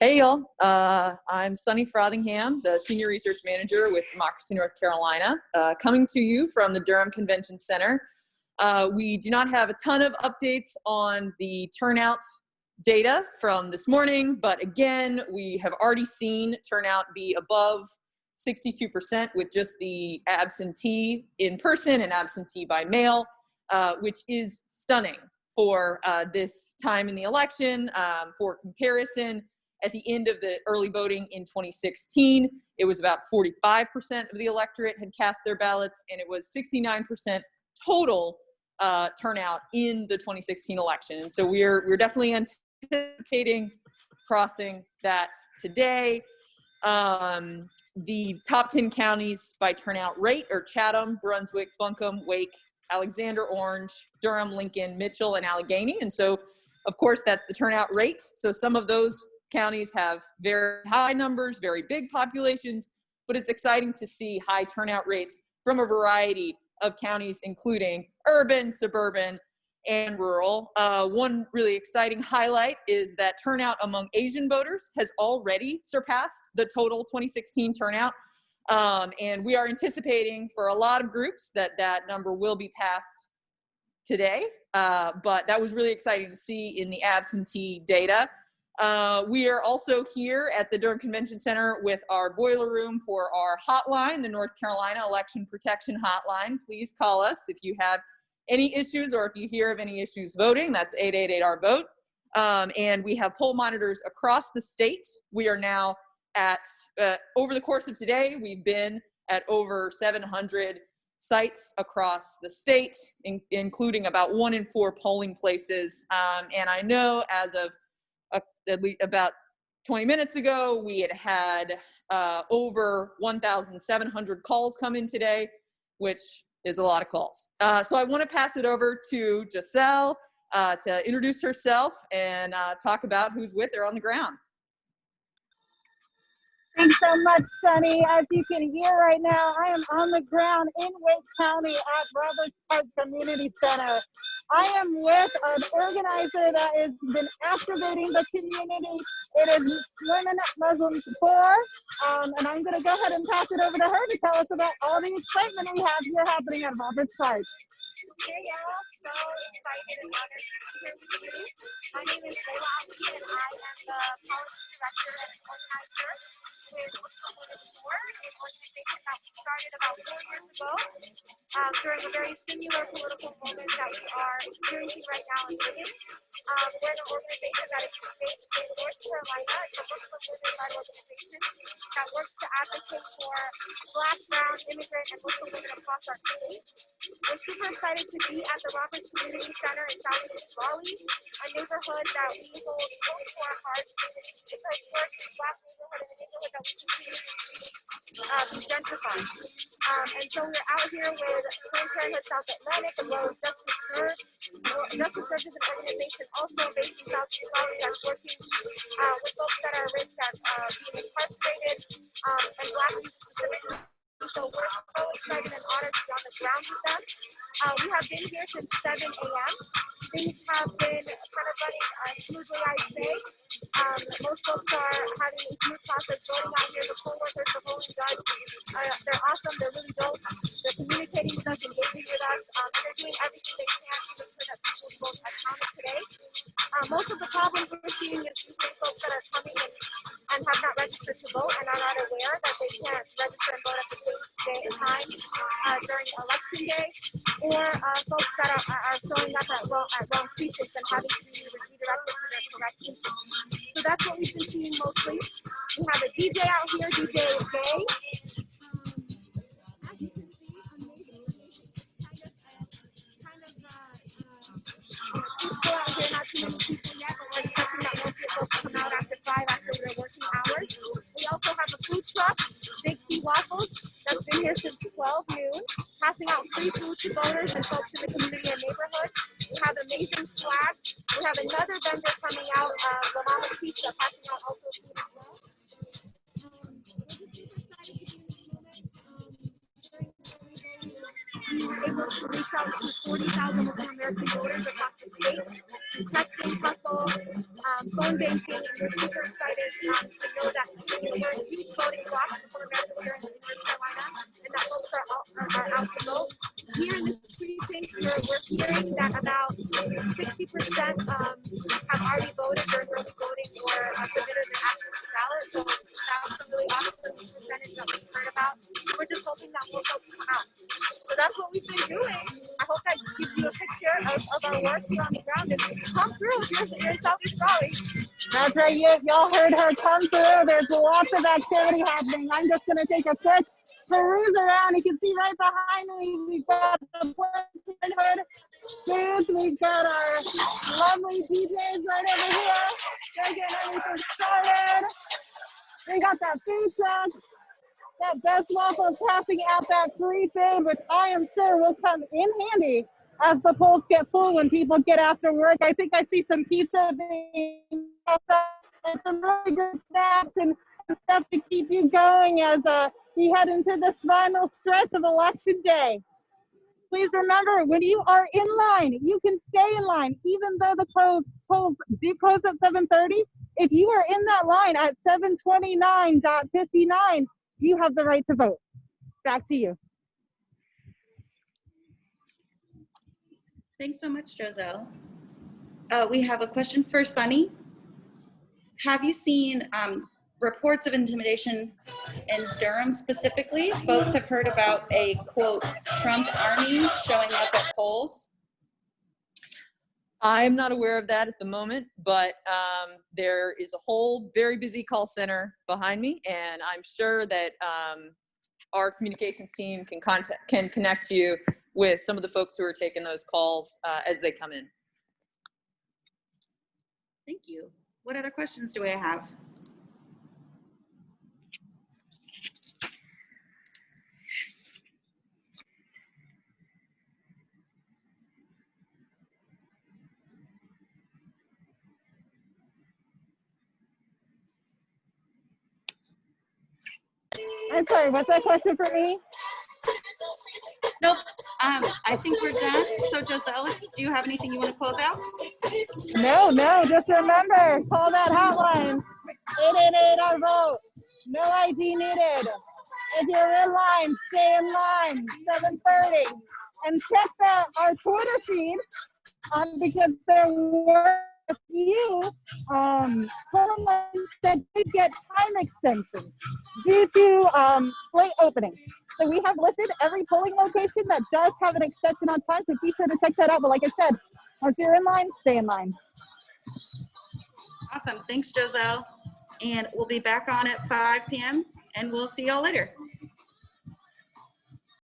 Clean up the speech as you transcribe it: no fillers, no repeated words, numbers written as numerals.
Hey y'all, I'm Sunny Frothingham, the Senior Research Manager with Democracy North Carolina, coming to you from the Durham Convention Center. We do not have a ton of updates on the turnout data from this morning, but again, we have already seen turnout be above 62% with just the absentee in person and absentee by mail, which is stunning for this time in the election. For comparison, at the end of the early voting in 2016, it was about 45% of the electorate had cast their ballots, and it was 69% total turnout in the 2016 election. And so we're definitely anticipating crossing that today. The top 10 counties by turnout rate are Chatham, Brunswick, Buncombe, Wake, Alexander, Orange, Durham, Lincoln, Mitchell, and Allegheny. And so, of course, that's the turnout rate. So some of those counties have very high numbers, very big populations, but it's exciting to see high turnout rates from a variety of counties, including urban, suburban, and rural. One really exciting highlight is that turnout among Asian voters has already surpassed the total 2016 turnout. And we are anticipating for a lot of groups that that number will be passed today. But that was really exciting to see in the absentee data. We are also here at the Durham Convention Center with our boiler room for our hotline, the North Carolina Election Protection Hotline. Please call us if you have any issues or if you hear of any issues voting. That's 888-RVOTE. And we have poll monitors across the state. We are now at, over the course of today, we've been at over 700 sites across the state, including about 1 in 4 polling places. And I know as of at least about 20 minutes ago, we had over 1,700 calls come in today, which is a lot of calls. So I want to pass it over to Giselle to introduce herself and talk about who's with her on the ground. Thanks so much, Sunny. As you can hear right now, I am on the ground in Wake County at Roberts Park Community Center. I am with an organizer that has been activating the community. It is Women Muslims For, and I'm going to go ahead and pass it over to her to tell us about all the excitement we have here happening at Roberts Park. Hey y'all, so excited and honored to be here with you. My name is Layla Ali and I am the policy director and organizer with Women For, an organization that we started about 4 years ago during a very similar political moment that we are experiencing right now in women. We're an organization that is based in North Carolina. It's a Muslim women-led organization that works to advocate for Black, Brown, immigrant, and Muslim women across our state. We're super excited to be at the Roberts Community Center in Southeast Raleigh, a neighborhood that we hold close to our hearts because we're a Black neighborhood and a neighborhood that we continue to gentrify. And so we're out here with Planned Parenthood South Atlantic as well as Justice Serve. Justice Serve is an organization also based in Southeast Raleigh that's working with folks that are risk at being incarcerated and Black people specifically. So we're so excited and honored to be on the ground with them. We have been here since 7 a.m. Things have been kind of running smoothly, I'd say. Most folks are having a smooth process voting out here. The poll workers, the polling judge, they're awesome. They're really dope. They're communicating with us, engaging with us. They're doing everything they can to make sure that people's votes are counted today. Most of the problems we're seeing is folks that are coming and have not registered to vote and are not aware that they can't register and vote at the same day and time during election day, or folks that are showing up at wrong precincts and having to be redirected to their corrections. So that's what we've been seeing mostly. We have a DJ out here, DJ Gay. As you can see, people out here, not too many people yet, but we're expecting that most people come out after 5 after their working hours. We also have a food truck, Big T Waffles, that's been here since 12 noon, passing out free food to voters and folks in the community and neighborhood. We have amazing swag. We have another vendor coming out, La Mama Pizza, passing out also food as well. We were able to reach out to 40,000 Muslim American voters across the state, texting, hustle, phone banking, and we're super excited hearing that about 60% have already voted during early voting or submitted their absentee ballot. So that's a really awesome percentage that we've heard about. We're just hoping that more folks come out. So that's what we've been doing. I hope that gives you a picture of our work here on the ground. And come through if you're in Southeast Raleigh. That's right. Y'all heard her come through. There's lots of activity happening. I'm just going to take a quick peruse around. You can see right behind me, we've got the Planned Parenthood booth. We've got our lovely DJs right over here. They're getting everything started. We got that food truck, that Best Waffles passing out that free food, which I am sure will come in handy as the polls get full when people get after work. I think I see some pizza being and some really good snacks and stuff to keep you going as we head into this final stretch of election day. Please remember, when you are in line, you can stay in line, even though the polls do close at 7:30. If you are in that line at 7:29.59, you have the right to vote. Back to you. Thanks so much, Joselle. We have a question for Sunny. Have you seen reports of intimidation in Durham specifically? Folks have heard about a, quote, Trump army showing up at polls. I'm not aware of that at the moment, but there is a whole very busy call center behind me, and I'm sure that our communications team can connect you with some of the folks who are taking those calls as they come in. Thank you. What other questions do I have? I'm sorry, what's that question for me? Nope. I think we're done. So, Joselle, do you have anything you want to close out? No, just remember, call that hotline. 888 our vote. No ID needed. If you're in line, stay in line. 7:30. And check our Twitter feed because there were a few polling that did get time extensions due to late opening. So we have listed every polling location that does have an extension on time, so be sure to check that out. But like I said, once you're in line, stay in line. Awesome. Thanks, Joselle. And we'll be back on at 5 p.m. and we'll see y'all later.